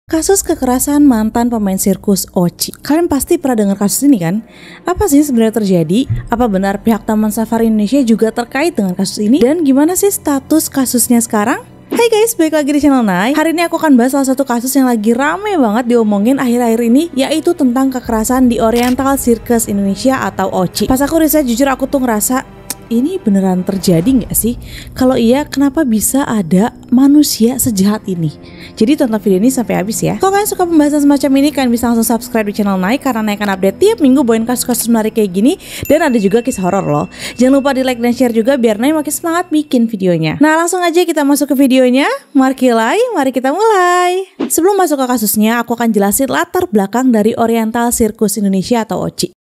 Kasus kekerasan mantan pemain sirkus Ochi. Kalian pasti pernah dengar kasus ini kan? Apa sih sebenarnya terjadi? Apa benar pihak Taman Safari Indonesia juga terkait dengan kasus ini? Dan gimana sih status kasusnya sekarang? Hai guys, balik lagi di channel Nai. Hari ini aku akan bahas salah satu kasus yang lagi rame banget diomongin akhir-akhir ini, yaitu tentang kekerasan di Oriental Circus Indonesia atau Ochi. Pas aku riset, jujur aku tuh ngerasa ini beneran terjadi nggak sih? Kalau iya, kenapa bisa ada manusia sejahat ini? Jadi tonton video ini sampai habis ya. Kalau kalian suka pembahasan semacam ini, kalian bisa langsung subscribe di channel Nai, karena Nai akan update tiap minggu bawain kasus-kasus menarik kayak gini. Dan ada juga kisah horor loh. Jangan lupa di like dan share juga biar Nai makin semangat bikin videonya. Nah langsung aja kita masuk ke videonya. Mari kita mulai. Sebelum masuk ke kasusnya, aku akan jelasin latar belakang dari Oriental Circus Indonesia atau Ochi.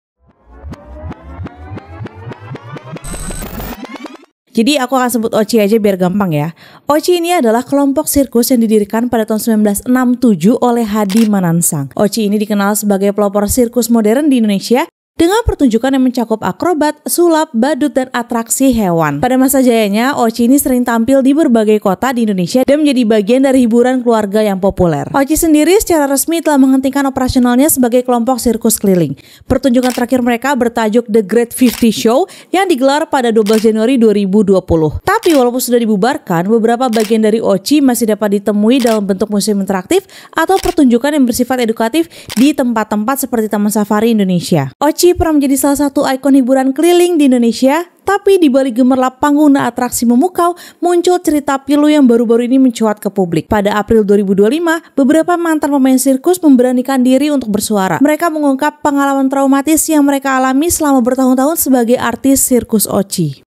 Jadi aku akan sebut Ochi aja biar gampang ya. Ochi ini adalah kelompok sirkus yang didirikan pada tahun 1967 oleh Hadi Manansang. Ochi ini dikenal sebagai pelopor sirkus modern di Indonesia dengan pertunjukan yang mencakup akrobat, sulap, badut, dan atraksi hewan. Pada masa jayanya, Ochi ini sering tampil di berbagai kota di Indonesia dan menjadi bagian dari hiburan keluarga yang populer. Ochi sendiri secara resmi telah menghentikan operasionalnya sebagai kelompok sirkus keliling. Pertunjukan terakhir mereka bertajuk The Great 50 Show yang digelar pada 12 Januari 2020. Tapi walaupun sudah dibubarkan, beberapa bagian dari Ochi masih dapat ditemui dalam bentuk museum interaktif atau pertunjukan yang bersifat edukatif di tempat-tempat seperti Taman Safari Indonesia. Ochi pernah menjadi salah satu ikon hiburan keliling di Indonesia, tapi di balik gemerlap panggung dan atraksi memukau, muncul cerita pilu yang baru-baru ini mencuat ke publik. Pada April 2025, beberapa mantan pemain sirkus memberanikan diri untuk bersuara. Mereka mengungkap pengalaman traumatis yang mereka alami selama bertahun-tahun sebagai artis sirkus Ochi.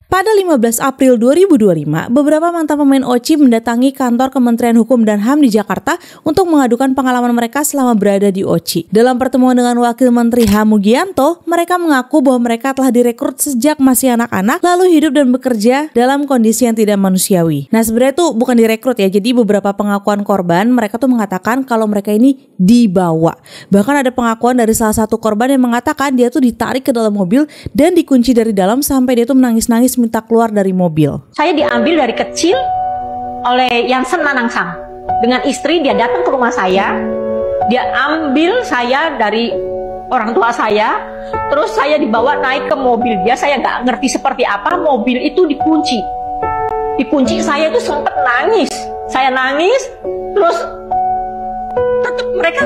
Pada 15 April 2025, beberapa mantan pemain Ochi mendatangi kantor Kementerian Hukum dan HAM di Jakarta untuk mengadukan pengalaman mereka selama berada di Ochi. Dalam pertemuan dengan Wakil Menteri HAM Mugianto, mereka mengaku bahwa mereka telah direkrut sejak masih anak-anak, lalu hidup dan bekerja dalam kondisi yang tidak manusiawi. Nah sebenarnya itu bukan direkrut ya, jadi beberapa pengakuan korban mereka tuh mengatakan kalau mereka ini dibawa. Bahkan ada pengakuan dari salah satu korban yang mengatakan dia tuh ditarik ke dalam mobil dan dikunci dari dalam sampai dia tuh menangis-nangis minta keluar dari mobil. Saya diambil dari kecil oleh Yansen Manansang. Dengan istri dia datang ke rumah saya, dia ambil saya dari orang tua saya, terus saya dibawa naik ke mobil dia. Saya nggak ngerti seperti apa, mobil itu dikunci. Dikunci, saya itu sempat nangis. Saya nangis, terus tetap mereka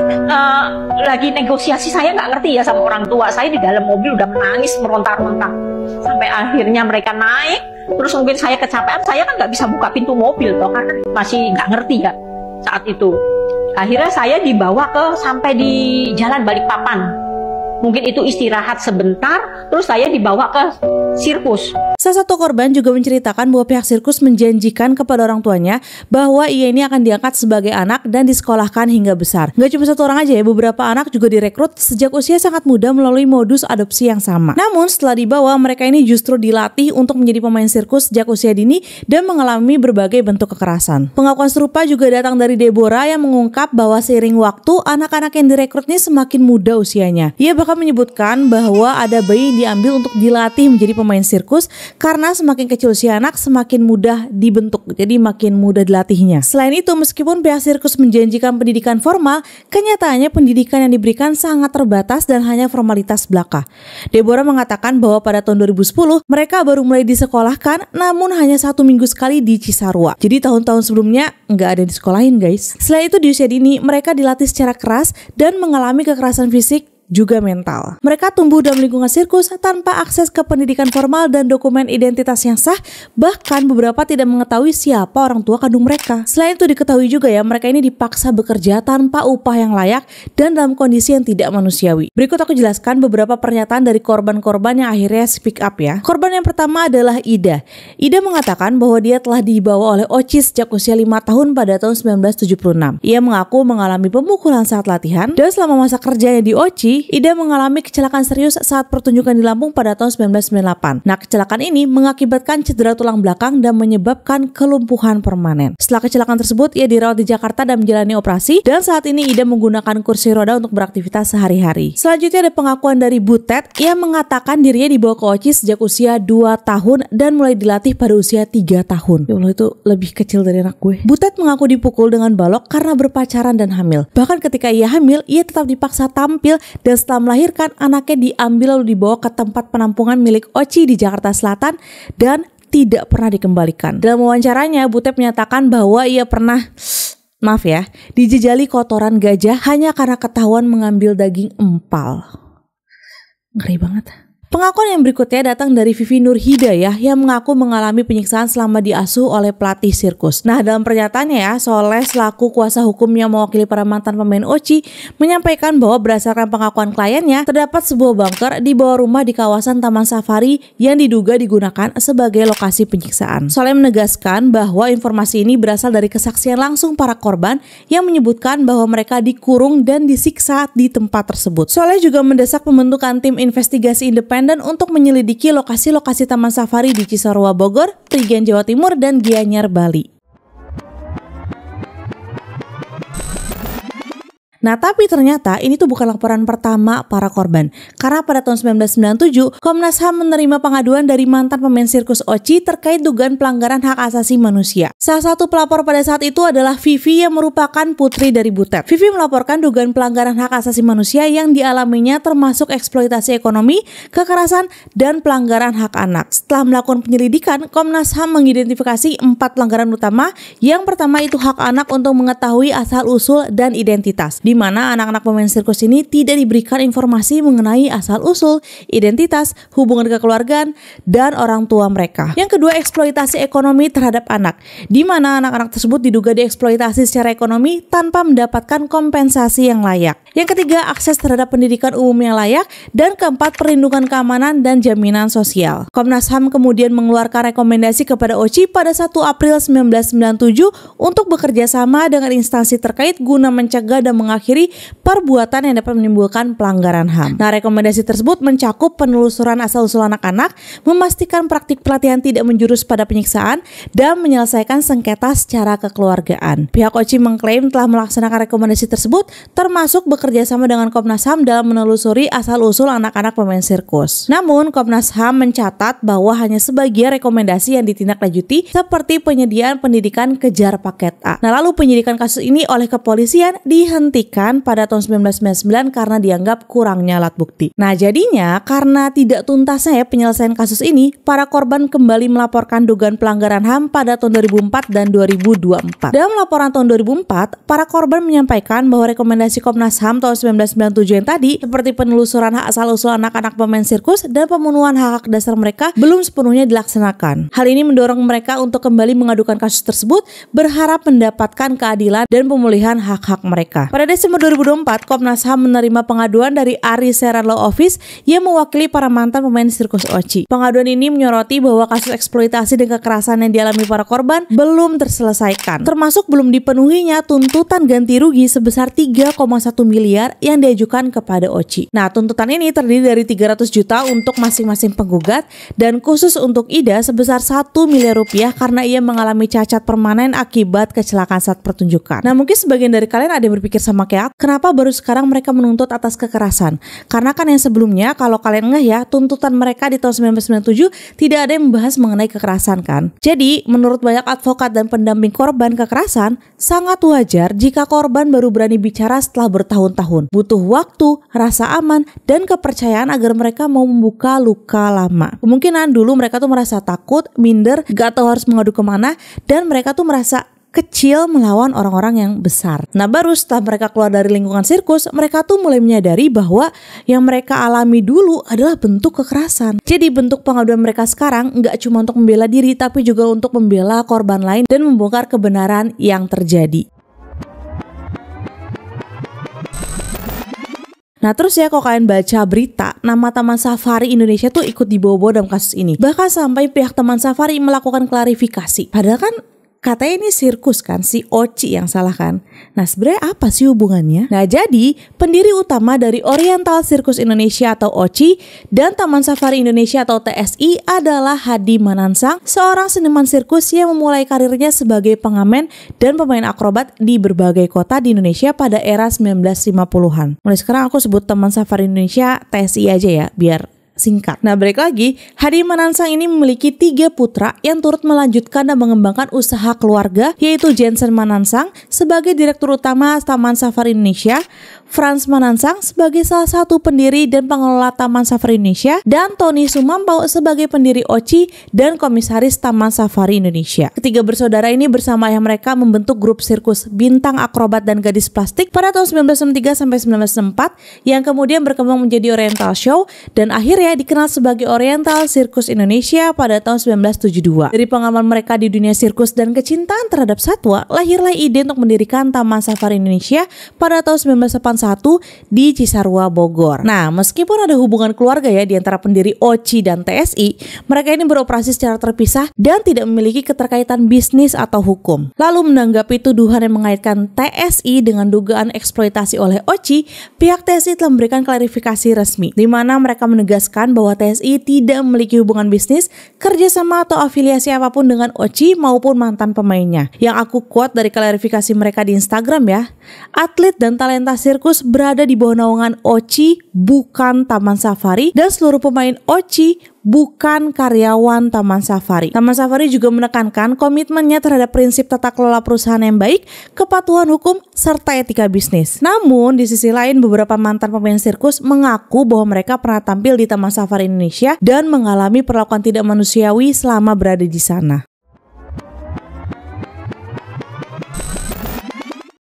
lagi negosiasi. Saya nggak ngerti ya sama orang tua. Saya di dalam mobil udah menangis meronta-ronta. Sampai akhirnya mereka naik, terus mungkin saya kecapean, saya kan nggak bisa buka pintu mobil toh, karena masih nggak ngerti ya saat itu. Akhirnya saya dibawa sampai di Jalan Balikpapan. Mungkin itu istirahat sebentar, terus saya dibawa ke sirkus. Salah satu korban juga menceritakan bahwa pihak sirkus menjanjikan kepada orang tuanya bahwa ia ini akan diangkat sebagai anak dan disekolahkan hingga besar. Gak cuma satu orang aja ya, beberapa anak juga direkrut sejak usia sangat muda melalui modus adopsi yang sama. Namun setelah dibawa, mereka ini justru dilatih untuk menjadi pemain sirkus sejak usia dini dan mengalami berbagai bentuk kekerasan. Pengakuan serupa juga datang dari Deborah yang mengungkap bahwa seiring waktu, anak-anak yang direkrut ini semakin muda usianya. Ia bahkan menyebutkan bahwa ada bayi yang diambil untuk dilatih menjadi pemain sirkus karena semakin kecil usia anak semakin mudah dibentuk, jadi makin mudah dilatihnya. Selain itu, meskipun pihak sirkus menjanjikan pendidikan formal, kenyataannya pendidikan yang diberikan sangat terbatas dan hanya formalitas belaka. Deborah mengatakan bahwa pada tahun 2010 mereka baru mulai disekolahkan, namun hanya 1 minggu sekali di Cisarua. Jadi tahun-tahun sebelumnya nggak ada disekolahin guys. Selain itu di usia dini mereka dilatih secara keras dan mengalami kekerasan fisik juga mental. Mereka tumbuh dalam lingkungan sirkus tanpa akses ke pendidikan formal dan dokumen identitas yang sah, bahkan beberapa tidak mengetahui siapa orang tua kandung mereka. Selain itu diketahui juga ya, mereka ini dipaksa bekerja tanpa upah yang layak dan dalam kondisi yang tidak manusiawi. Berikut aku jelaskan beberapa pernyataan dari korban-korban yang akhirnya speak up ya. Korban yang pertama adalah Ida. Ida mengatakan bahwa dia telah dibawa oleh Ochi sejak usia 5 tahun pada tahun 1976. Ia mengaku mengalami pemukulan saat latihan dan selama masa kerjanya di Ochi, Oci, Ida mengalami kecelakaan serius saat pertunjukan di Lampung pada tahun 1998. Nah, kecelakaan ini mengakibatkan cedera tulang belakang dan menyebabkan kelumpuhan permanen. Setelah kecelakaan tersebut, ia dirawat di Jakarta dan menjalani operasi, dan saat ini Ida menggunakan kursi roda untuk beraktivitas sehari-hari. Selanjutnya ada pengakuan dari Butet. Ia mengatakan dirinya dibawa ke Oci sejak usia 2 tahun dan mulai dilatih pada usia 3 tahun. Ya Allah, itu lebih kecil dari anak gue. Butet mengaku dipukul dengan balok karena berpacaran dan hamil. Bahkan ketika ia hamil, ia tetap dipaksa tampil, dan setelah melahirkan, anaknya diambil lalu dibawa ke tempat penampungan milik Oci di Jakarta Selatan dan tidak pernah dikembalikan. Dalam wawancaranya, Butet menyatakan bahwa ia pernah dijejali kotoran gajah hanya karena ketahuan mengambil daging empal. Ngeri banget. Pengakuan yang berikutnya datang dari Vivi Nurhidayah yang mengaku mengalami penyiksaan selama diasuh oleh pelatih sirkus. Nah, dalam pernyataannya ya, Soleh selaku kuasa hukum yang mewakili para mantan pemain Oci menyampaikan bahwa berdasarkan pengakuan kliennya, terdapat sebuah bunker di bawah rumah di kawasan Taman Safari yang diduga digunakan sebagai lokasi penyiksaan. Soleh menegaskan bahwa informasi ini berasal dari kesaksian langsung para korban yang menyebutkan bahwa mereka dikurung dan disiksa di tempat tersebut. Soleh juga mendesak pembentukan tim investigasi independen untuk menyelidiki lokasi-lokasi Taman Safari di Cisarua, Bogor, Prigen, Jawa Timur, dan Gianyar, Bali. Nah, tapi ternyata ini tuh bukan laporan pertama para korban. Karena pada tahun 1997, Komnas HAM menerima pengaduan dari mantan pemain sirkus Oci terkait dugaan pelanggaran hak asasi manusia. Salah satu pelapor pada saat itu adalah Vivi yang merupakan putri dari Butet. Vivi melaporkan dugaan pelanggaran hak asasi manusia yang dialaminya termasuk eksploitasi ekonomi, kekerasan, dan pelanggaran hak anak. Setelah melakukan penyelidikan, Komnas HAM mengidentifikasi 4 pelanggaran utama. Yang pertama itu hak anak untuk mengetahui asal-usul dan identitas, di mana anak-anak pemain sirkus ini tidak diberikan informasi mengenai asal-usul, identitas, hubungan kekeluargaan, dan orang tua mereka. Yang kedua, eksploitasi ekonomi terhadap anak, di mana anak-anak tersebut diduga dieksploitasi secara ekonomi tanpa mendapatkan kompensasi yang layak. Yang ketiga, akses terhadap pendidikan umum yang layak, dan keempat, perlindungan keamanan dan jaminan sosial. Komnas HAM kemudian mengeluarkan rekomendasi kepada Oci pada 1 April 1997 untuk bekerja sama dengan instansi terkait guna mencegah dan mengakhiri perbuatan yang dapat menimbulkan pelanggaran HAM. Nah, rekomendasi tersebut mencakup penelusuran asal-usul anak-anak, memastikan praktik pelatihan tidak menjurus pada penyiksaan, dan menyelesaikan sengketa secara kekeluargaan. Pihak Oci mengklaim telah melaksanakan rekomendasi tersebut, termasuk bekerja sama dengan Komnas HAM dalam menelusuri asal-usul anak-anak pemain sirkus. Namun, Komnas HAM mencatat bahwa hanya sebagian rekomendasi yang ditindaklanjuti, seperti penyediaan pendidikan kejar paket A. Nah, lalu penyidikan kasus ini oleh kepolisian dihentikan pada tahun 1999 karena dianggap kurangnya alat bukti. Nah, jadinya karena tidak tuntasnya penyelesaian kasus ini, para korban kembali melaporkan dugaan pelanggaran HAM pada tahun 2004 dan 2024. Dalam laporan tahun 2004, para korban menyampaikan bahwa rekomendasi Komnas HAM tahun 1997 yang tadi, seperti penelusuran hak asal-usul anak-anak pemain sirkus dan pemenuhan hak-hak dasar mereka, belum sepenuhnya dilaksanakan. Hal ini mendorong mereka untuk kembali mengadukan kasus tersebut, berharap mendapatkan keadilan dan pemulihan hak-hak mereka. Pada Desember 2024, Komnas HAM menerima pengaduan dari Ari Seran Law Office yang mewakili para mantan pemain sirkus Oci. Pengaduan ini menyoroti bahwa kasus eksploitasi dan kekerasan yang dialami para korban belum terselesaikan, termasuk belum dipenuhinya tuntutan ganti rugi sebesar 3,1 miliar yang diajukan kepada Oci. Nah, tuntutan ini terdiri dari 300 juta untuk masing-masing penggugat dan khusus untuk Ida sebesar 1 miliar rupiah karena ia mengalami cacat permanen akibat kecelakaan saat pertunjukan. Nah, mungkin sebagian dari kalian ada yang berpikir sama kayak aku, kenapa baru sekarang mereka menuntut atas kekerasan? Karena kan yang sebelumnya, kalau kalian ngeh ya, tuntutan mereka di tahun 1997 tidak ada yang membahas mengenai kekerasan kan. Jadi, menurut banyak advokat dan pendamping korban kekerasan, sangat wajar jika korban baru berani bicara setelah bertahun-tahun. Butuh waktu, rasa aman, dan kepercayaan agar mereka mau membuka luka lama. Kemungkinan dulu mereka tuh merasa takut, minder, gak tahu harus mengadu kemana, dan mereka tuh merasa kecil melawan orang-orang yang besar. Nah, baru setelah mereka keluar dari lingkungan sirkus, mereka tuh mulai menyadari bahwa yang mereka alami dulu adalah bentuk kekerasan. Jadi bentuk pengaduan mereka sekarang nggak cuma untuk membela diri, tapi juga untuk membela korban lain dan membongkar kebenaran yang terjadi. Nah, terus ya, kalau kalian baca berita, nama Taman Safari Indonesia tuh ikut dibawa-bawa dalam kasus ini. Bahkan sampai pihak Taman Safari melakukan klarifikasi. Padahal kan Katanya ini sirkus kan, si Ochi yang salah kan. Nah sebenarnya apa sih hubungannya? Nah jadi pendiri utama dari Oriental Circus Indonesia atau Ochi dan Taman Safari Indonesia atau TSI adalah Hadi Manansang, seorang seniman sirkus yang memulai karirnya sebagai pengamen dan pemain akrobat di berbagai kota di Indonesia pada era 1950-an. Mulai sekarang aku sebut Taman Safari Indonesia TSI aja ya, biar singkat. Nah balik lagi, Hadi Manansang ini memiliki 3 putra yang turut melanjutkan dan mengembangkan usaha keluarga, yaitu Jensen Manansang sebagai Direktur Utama Taman Safari Indonesia, Frans Manansang sebagai salah satu pendiri dan pengelola Taman Safari Indonesia, dan Tony Sumampau sebagai pendiri Ochi dan komisaris Taman Safari Indonesia. Ketiga bersaudara ini bersama ayah mereka membentuk grup sirkus Bintang Akrobat dan Gadis Plastik pada tahun 1993 sampai 1994 yang kemudian berkembang menjadi Oriental Show dan akhirnya dikenal sebagai Oriental Circus Indonesia pada tahun 1972. Dari pengalaman mereka di dunia sirkus dan kecintaan terhadap satwa, lahirlah ide untuk mendirikan Taman Safari Indonesia pada tahun 1981 di Cisarua, Bogor. Nah, meskipun ada hubungan keluarga ya di antara pendiri Ochi dan TSI, mereka ini beroperasi secara terpisah dan tidak memiliki keterkaitan bisnis atau hukum. Lalu menanggapi tuduhan yang mengaitkan TSI dengan dugaan eksploitasi oleh Ochi, pihak TSI telah memberikan klarifikasi resmi, di mana mereka menegaskan bahwa TSI tidak memiliki hubungan bisnis, kerjasama atau afiliasi apapun dengan Ochi maupun mantan pemainnya. Yang aku quote dari klarifikasi mereka di Instagram ya, atlet dan talenta sirkus berada di bawah naungan Ochi, bukan Taman Safari, dan seluruh pemain Ochi bukan karyawan Taman Safari. Taman Safari juga menekankan komitmennya terhadap prinsip tata kelola perusahaan yang baik, kepatuhan hukum, serta etika bisnis. Namun, di sisi lain beberapa mantan pemain sirkus mengaku bahwa mereka pernah tampil di Taman Safari Indonesia dan mengalami perlakuan tidak manusiawi selama berada di sana.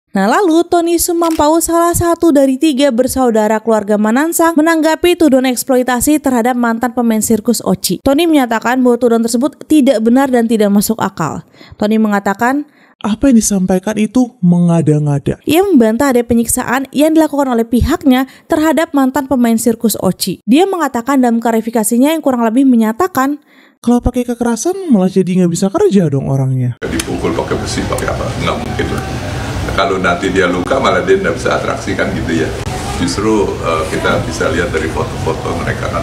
Nah lalu Tony Sumampau, salah satu dari 3 bersaudara keluarga Manansang, menanggapi tuduhan eksploitasi terhadap mantan pemain sirkus Ochi. Tony menyatakan bahwa tuduhan tersebut tidak benar dan tidak masuk akal. Tony mengatakan, apa yang disampaikan itu mengada-ngada. Ia membantah ada penyiksaan yang dilakukan oleh pihaknya terhadap mantan pemain sirkus Ochi. Dia mengatakan dalam klarifikasinya yang kurang lebih menyatakan, kalau pakai kekerasan malah jadi nggak bisa kerja dong orangnya. Dipukul pakai besi, pakai apa? Nggak mungkin lah. Kalau nanti dia luka malah dia nggak bisa atraksikan gitu ya. Justru kita bisa lihat dari foto-foto mereka kan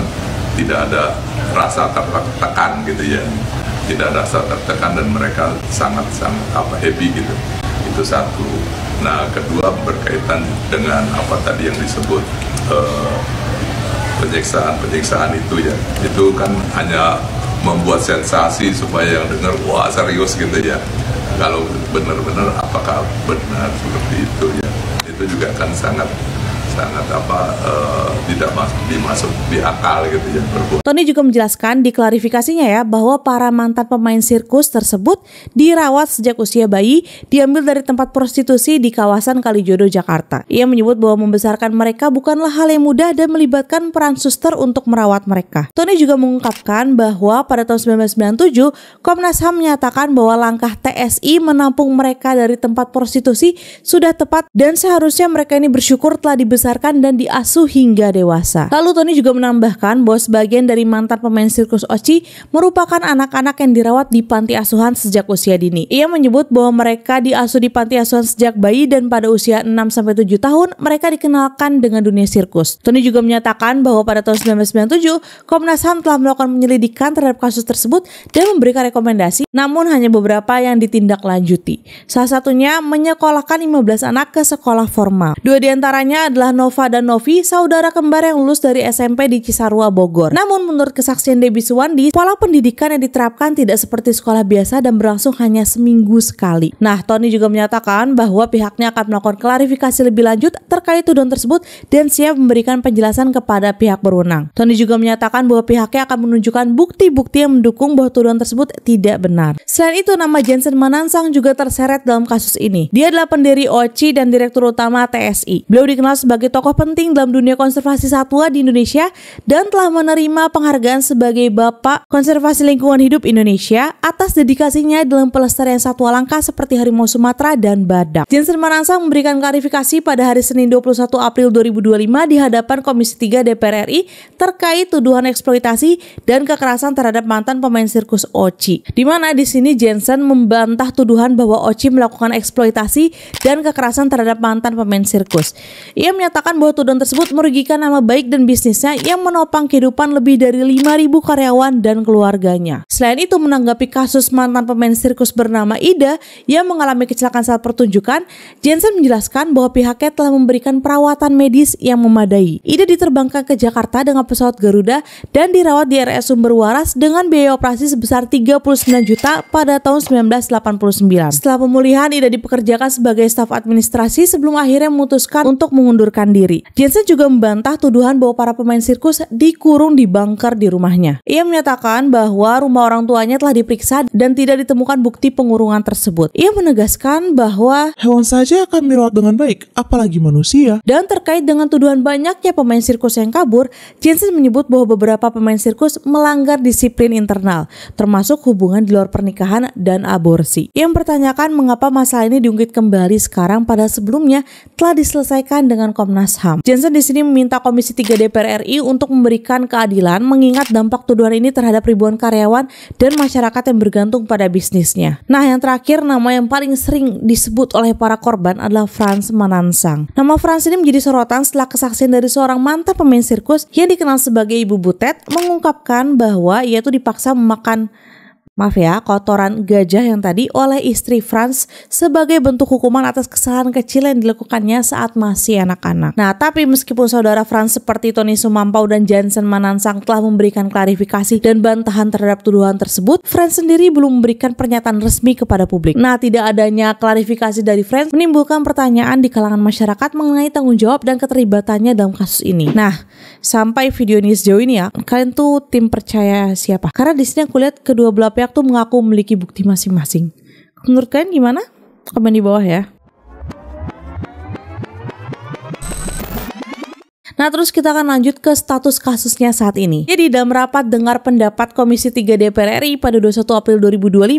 tidak ada rasa tertekan gitu ya. Tidak ada rasa tertekan dan mereka sangat-sangat happy gitu. Itu satu. Nah kedua berkaitan dengan apa tadi yang disebut penyiksaan itu ya. Itu kan hanya membuat sensasi supaya yang dengar wah serius gitu ya. Kalau benar-benar apakah benar seperti itu ya, itu juga kan sangat tidak dimasuk di akal gitu ya. Tony juga menjelaskan di klarifikasinya ya bahwa para mantan pemain sirkus tersebut dirawat sejak usia bayi, diambil dari tempat prostitusi di kawasan Kalijodo, Jakarta. Ia menyebut bahwa membesarkan mereka bukanlah hal yang mudah dan melibatkan peran suster untuk merawat mereka. Tony juga mengungkapkan bahwa pada tahun 1997 Komnas HAM menyatakan bahwa langkah TSI menampung mereka dari tempat prostitusi sudah tepat dan seharusnya mereka ini bersyukur telah dibesarkan dan diasuh hingga dewasa. Lalu Tony juga menambahkan bahwa sebagian dari mantan pemain sirkus Ochi merupakan anak-anak yang dirawat di panti asuhan sejak usia dini. Ia menyebut bahwa mereka diasuh di panti asuhan sejak bayi dan pada usia 6-7 tahun mereka dikenalkan dengan dunia sirkus. Tony juga menyatakan bahwa pada tahun 1997 Komnas HAM telah melakukan penyelidikan terhadap kasus tersebut dan memberikan rekomendasi, namun hanya beberapa yang ditindaklanjuti. Salah satunya menyekolahkan 15 anak ke sekolah formal. 2 diantaranya adalah Nova dan Novi, saudara kembar yang lulus dari SMP di Cisarua, Bogor. Namun menurut kesaksian Debbie Suwandi, pola pendidikan yang diterapkan tidak seperti sekolah biasa dan berlangsung hanya seminggu sekali. Nah, Tony juga menyatakan bahwa pihaknya akan melakukan klarifikasi lebih lanjut terkait tuduhan tersebut dan siap memberikan penjelasan kepada pihak berwenang. Tony juga menyatakan bahwa pihaknya akan menunjukkan bukti-bukti yang mendukung bahwa tuduhan tersebut tidak benar. Selain itu, nama Jensen Manansang juga terseret dalam kasus ini. Dia adalah pendiri Ochi dan Direktur Utama TSI. Beliau dikenal sebagai sebagai tokoh penting dalam dunia konservasi satwa di Indonesia dan telah menerima penghargaan sebagai Bapak Konservasi Lingkungan Hidup Indonesia atas dedikasinya dalam pelestarian satwa langka seperti harimau Sumatera dan badak. Jensen Manansang memberikan klarifikasi pada hari Senin 21 April 2025 di hadapan Komisi 3 DPR RI terkait tuduhan eksploitasi dan kekerasan terhadap mantan pemain sirkus Oci. Di mana di sini Jensen membantah tuduhan bahwa Oci melakukan eksploitasi dan kekerasan terhadap mantan pemain sirkus. Ia menyatakan bahwa tuduhan tersebut merugikan nama baik dan bisnisnya yang menopang kehidupan lebih dari 5.000 karyawan dan keluarganya. Selain itu, menanggapi kasus mantan pemain sirkus bernama Ida yang mengalami kecelakaan saat pertunjukan, Jensen menjelaskan bahwa pihaknya telah memberikan perawatan medis yang memadai. Ida diterbangkan ke Jakarta dengan pesawat Garuda dan dirawat di RS Sumber Waras dengan biaya operasi sebesar 39 juta pada tahun 1989. Setelah pemulihan, Ida dipekerjakan sebagai staf administrasi sebelum akhirnya memutuskan untuk mengundurkan diri. Jensen juga membantah tuduhan bahwa para pemain sirkus dikurung di bunker di rumahnya. Ia menyatakan bahwa rumah orang tuanya telah diperiksa dan tidak ditemukan bukti pengurungan tersebut. Ia menegaskan bahwa Hewan saja akan dirawat dengan baik, apalagi manusia. dan terkait dengan tuduhan banyaknya pemain sirkus yang kabur, Jensen menyebut bahwa beberapa pemain sirkus melanggar disiplin internal, termasuk hubungan di luar pernikahan dan aborsi. Ia mempertanyakan mengapa masalah ini diungkit kembali sekarang padahal sebelumnya telah diselesaikan dengan Komnas HAM. Jensen di sini meminta Komisi 3 DPR RI untuk memberikan keadilan mengingat dampak tuduhan ini terhadap ribuan karyawan dan masyarakat yang bergantung pada bisnisnya. Nah, yang terakhir, nama yang paling sering disebut oleh para korban adalah Frans Manansang. Nama Frans ini menjadi sorotan setelah kesaksian dari seorang mantan pemain sirkus yang dikenal sebagai Ibu Butet mengungkapkan bahwa ia tuh dipaksa memakan kotoran gajah yang tadi oleh istri Frans sebagai bentuk hukuman atas kesalahan kecil yang dilakukannya saat masih anak-anak. Nah, tapi meskipun saudara Frans seperti Tony Sumampau dan Jensen Manansang telah memberikan klarifikasi dan bantahan terhadap tuduhan tersebut, Frans sendiri belum memberikan pernyataan resmi kepada publik. Nah, tidak adanya klarifikasi dari Frans menimbulkan pertanyaan di kalangan masyarakat mengenai tanggung jawab dan keterlibatannya dalam kasus ini. Nah, sampai video ini sejauh ini ya, kalian tuh tim percaya siapa? Karena di sini aku lihat kedua belah pihak tuh mengaku memiliki bukti masing-masing. Menurut kalian gimana? Komen di bawah ya. Nah, terus kita akan lanjut ke status kasusnya saat ini. Jadi dalam rapat dengar pendapat Komisi 3 DPR RI pada 21 April 2025,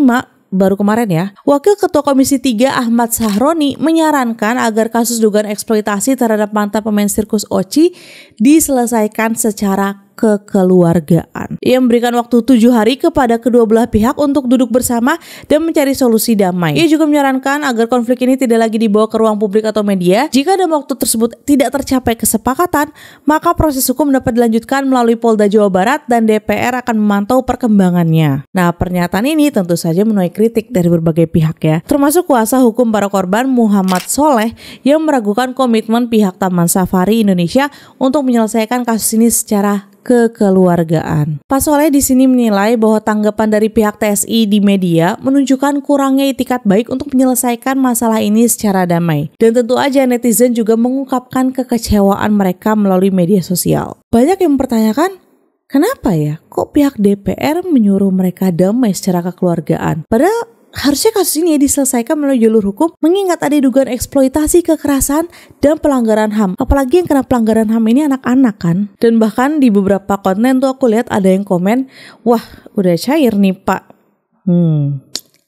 baru kemarin ya, Wakil Ketua Komisi 3 Ahmad Sahroni menyarankan agar kasus dugaan eksploitasi terhadap mantan pemain sirkus Oci diselesaikan secara kekeluargaan. Ia memberikan waktu 7 hari kepada kedua belah pihak untuk duduk bersama dan mencari solusi damai. Ia juga menyarankan agar konflik ini tidak lagi dibawa ke ruang publik atau media. Jika dalam waktu tersebut tidak tercapai kesepakatan, maka proses hukum dapat dilanjutkan melalui Polda Jawa Barat dan DPR akan memantau perkembangannya. Nah, pernyataan ini tentu saja menuai kritik dari berbagai pihak ya, termasuk kuasa hukum para korban Muhammad Soleh yang meragukan komitmen pihak Taman Safari Indonesia untuk menyelesaikan kasus ini secara kekeluargaan. Pak Soleh di sini menilai bahwa tanggapan dari pihak TSI di media menunjukkan kurangnya itikat baik untuk menyelesaikan masalah ini secara damai. Dan tentu aja netizen juga mengungkapkan kekecewaan mereka melalui media sosial. Banyak yang mempertanyakan, kenapa ya kok pihak DPR menyuruh mereka damai secara kekeluargaan? Padahal harusnya kasus ini diselesaikan melalui jalur hukum mengingat ada dugaan eksploitasi, kekerasan, dan pelanggaran HAM. Apalagi yang kena pelanggaran HAM ini anak-anak kan. Dan bahkan di beberapa konten tuh aku lihat ada yang komen, wah udah cair nih Pak.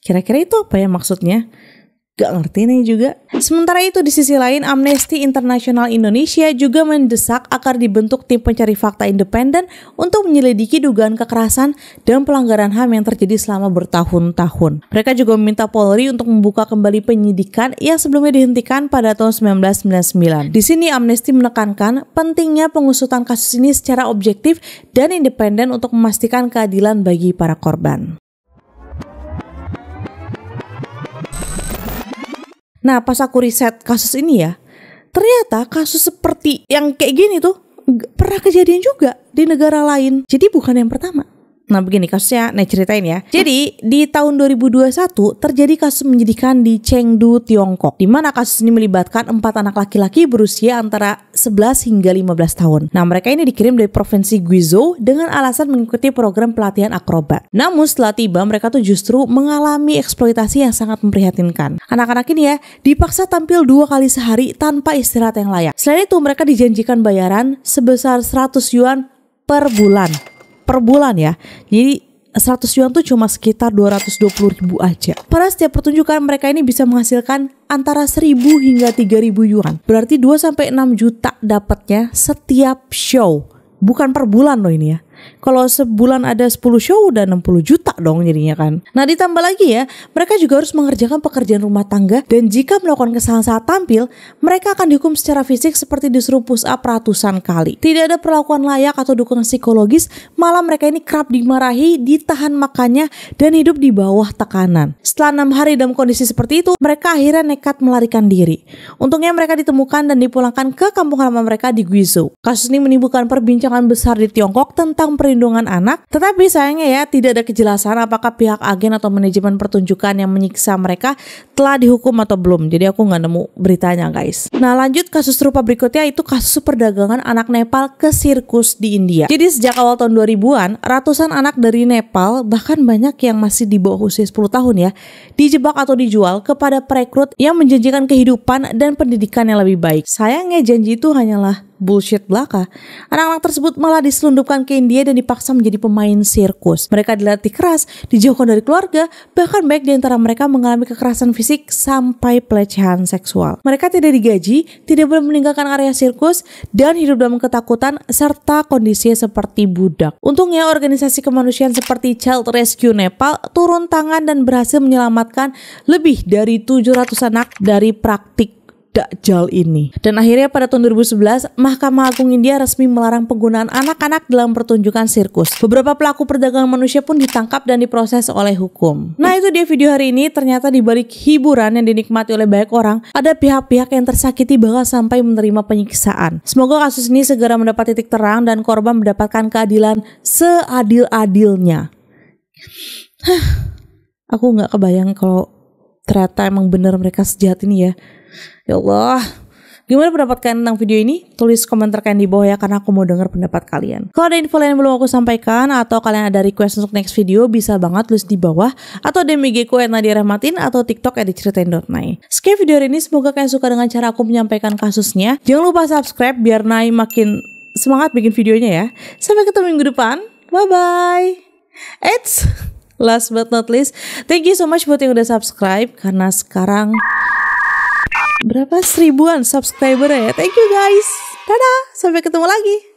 Kira-kira itu apa ya maksudnya? Gak ngerti nih juga. Sementara itu di sisi lain, Amnesty International Indonesia juga mendesak agar dibentuk tim pencari fakta independen untuk menyelidiki dugaan kekerasan dan pelanggaran HAM yang terjadi selama bertahun-tahun. Mereka juga meminta Polri untuk membuka kembali penyidikan yang sebelumnya dihentikan pada tahun 1999. Di sini Amnesty menekankan pentingnya pengusutan kasus ini secara objektif dan independen untuk memastikan keadilan bagi para korban. Nah, pas aku riset kasus ini ya, ternyata kasus seperti yang kayak gini tuh pernah kejadian juga di negara lain. Jadi bukan yang pertama. Nah begini kasusnya, ceritain ya. Jadi di tahun 2021 terjadi kasus menyedihkan di Chengdu, Tiongkok, di mana kasus ini melibatkan 4 anak laki-laki berusia antara 11 hingga 15 tahun. Nah mereka ini dikirim dari provinsi Guizhou dengan alasan mengikuti program pelatihan akrobat. Namun setelah tiba mereka tuh justru mengalami eksploitasi yang sangat memprihatinkan. Anak-anak ini ya dipaksa tampil 2 kali sehari tanpa istirahat yang layak. Selain itu mereka dijanjikan bayaran sebesar 100 yuan per bulan. Per bulan ya. Jadi 100 yuan tuh cuma sekitar 220.000 aja. Pada setiap pertunjukan mereka ini bisa menghasilkan antara 1.000 hingga 3.000 yuan. Berarti 2-6 juta dapatnya setiap show. Bukan per bulan loh ini ya. Kalau sebulan ada 10 show udah 60 juta dong jadinya kan. Nah ditambah lagi ya, mereka juga harus mengerjakan pekerjaan rumah tangga, dan jika melakukan kesalahan saat tampil, mereka akan dihukum secara fisik seperti disuruh push up ratusan kali. Tidak ada perlakuan layak atau dukungan psikologis, malah mereka ini kerap dimarahi, ditahan makannya, dan hidup di bawah tekanan. Setelah 6 hari dalam kondisi seperti itu, mereka akhirnya nekat melarikan diri. Untungnya mereka ditemukan dan dipulangkan ke kampung halaman mereka di Guizhou. Kasus ini menimbulkan perbincangan besar di Tiongkok tentang perlindungan anak, tetapi sayangnya ya tidak ada kejelasan apakah pihak agen atau manajemen pertunjukan yang menyiksa mereka telah dihukum atau belum. Jadi aku nggak nemu beritanya guys. Nah lanjut kasus serupa berikutnya, itu kasus perdagangan anak Nepal ke sirkus di India. Jadi sejak awal tahun 2000-an ratusan anak dari Nepal, bahkan banyak yang masih di bawah usia 10 tahun ya, dijebak atau dijual kepada perekrut yang menjanjikan kehidupan dan pendidikan yang lebih baik. Sayangnya janji itu hanyalah bullshit belaka. Anak-anak tersebut malah diselundupkan ke India dan dipaksa menjadi pemain sirkus. Mereka dilatih keras, dijauhkan dari keluarga, bahkan baik di antara mereka mengalami kekerasan fisik sampai pelecehan seksual. Mereka tidak digaji, tidak boleh meninggalkan area sirkus, dan hidup dalam ketakutan serta kondisi seperti budak. Untungnya organisasi kemanusiaan seperti Child Rescue Nepal turun tangan dan berhasil menyelamatkan lebih dari 700 anak dari praktik dakjal ini. Dan akhirnya pada tahun 2011, Mahkamah Agung India resmi melarang penggunaan anak-anak dalam pertunjukan sirkus. Beberapa pelaku perdagangan manusia pun ditangkap dan diproses oleh hukum. Nah itu dia video hari ini. Ternyata di balik hiburan yang dinikmati oleh banyak orang, ada pihak-pihak yang tersakiti bahkan sampai menerima penyiksaan. Semoga kasus ini segera mendapat titik terang dan korban mendapatkan keadilan seadil-adilnya. Aku nggak kebayang kalau ternyata emang bener mereka sejahat ini ya. Ya Allah, gimana pendapat kalian tentang video ini? Tulis komentar kalian di bawah ya, karena aku mau dengar pendapat kalian. Kalau ada info lain yang belum aku sampaikan atau kalian ada request untuk next video, bisa banget tulis di bawah atau DM IG ku @nadiarahmatin atau TikTok @diceritain.nay. Sekian video hari ini, semoga kalian suka dengan cara aku menyampaikan kasusnya. Jangan lupa subscribe biar Nay makin semangat bikin videonya ya. Sampai ketemu minggu depan. Bye bye. Last but not least, thank you so much buat yang udah subscribe, karena sekarang berapa 1000-an subscriber ya. Thank you guys. Dadah, sampai ketemu lagi.